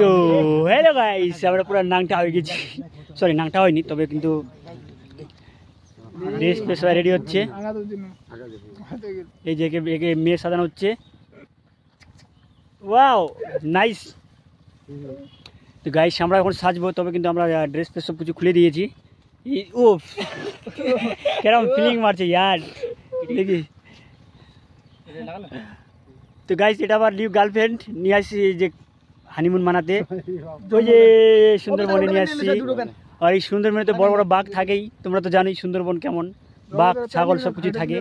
তো hello guys, আমরা পুরো নাংটা হয়ে গেছি। সরি, নাংটা হয়নি, তবে কিন্তু ড্রেস ফ্রেস রেডি হচ্ছে। এই যে একে মেয়ে সাজানো হচ্ছে। Wow nice. তো গাইস আমরা এখন সাজবো, তবে কিন্তু আমরা ড্রেস ফ্রেস সব কিছু খুলে দিয়েছি। ও কেরম ফিলিং মারছে ইয়ার, দেখি। তো গাইস এটা আবার নিউ গার্লফ্রেন্ড নিয়ে আসছি যে হানিমুন মানাতে। ওই যে সুন্দরবনে নিয়ে আসছি। আর এই সুন্দরবনে তো বড় বড় বাঘ থাকেই, তোমরা তো জানোই সুন্দরবন কেমন, বাঘ ছাগল সব কিছু থাকে।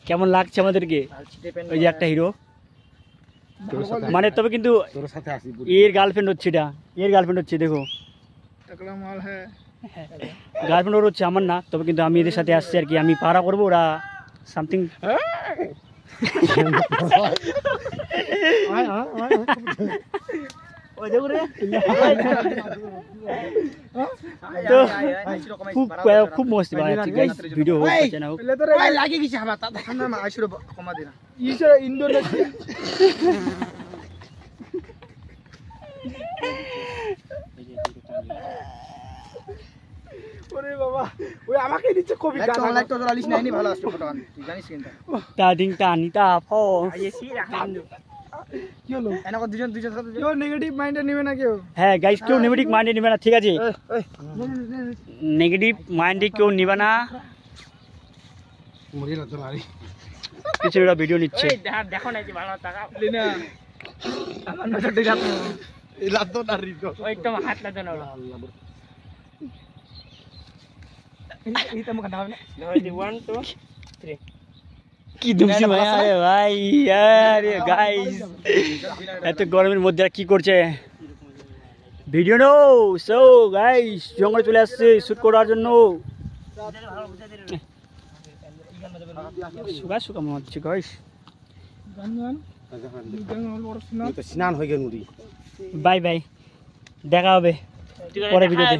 কেমন লাগছে আমাদেরকে? ওই যে একটা হিরো মানে, তবে কিন্তু এর গার্লফ্রেন্ড হচ্ছে, এটা এর গার্লফ্রেন্ড হচ্ছে। দেখো গার্লফ্রেন্ড ওর হচ্ছে, আমার না। তবে কিন্তু আমি এদের সাথে আসছি আর কি, আমি পাড়া করবো, ওরা সামথিং। তো খুব মস্তি বানাচ্ছি গাইস, ভিডিও হোক না হোক। লাগে গেছে হাবা তা ঠান্ডা মা আইসুরে কমা দিনা ইন্দোনেশিয়া। ওরে বাবা, ওই আমাকে দিচ্ছে কবি গান। লাইক তো জলালিস নাই, নি ভালো আসছে ফটো গান, তুই জানিস কিন্তু তা দিন তা নিতা ফো আইসি রাখাম। কি হলো এনাকো দুজন সাথে কেউ নেগেটিভ মাইন্ডে নেবে না কেউ। হ্যাঁ গাইস, কেউ নেগেটিভ মাইন্ডে নেবে না, ঠিক আছে? নেগেটিভ মাইন্ডে কেউ নেবে না। মরিলা তো নারী কিছু একটা ভিডিও নিচ্ছে। এই দেখো না যে ভালো টাকা লিনা আমার নজর দিই রাত এই রাত তো নারী তো ওই তো হাত না দেন আল্লাহ। এই তো মুখ দাও না 1 2 3 কি দুমছি ভাই, আরে ভাই আরে গাইস এত গরমের মধ্যে আর কি করছে ভিডিও নো। সো গাইস জঙ্গলে চলে আসছে শুট করার জন্য। সুগা সুগা মনে হচ্ছে গাইস। স্নান হয়ে গেল। বাই বাই, দেখা হবে পরে ভিডিওতে।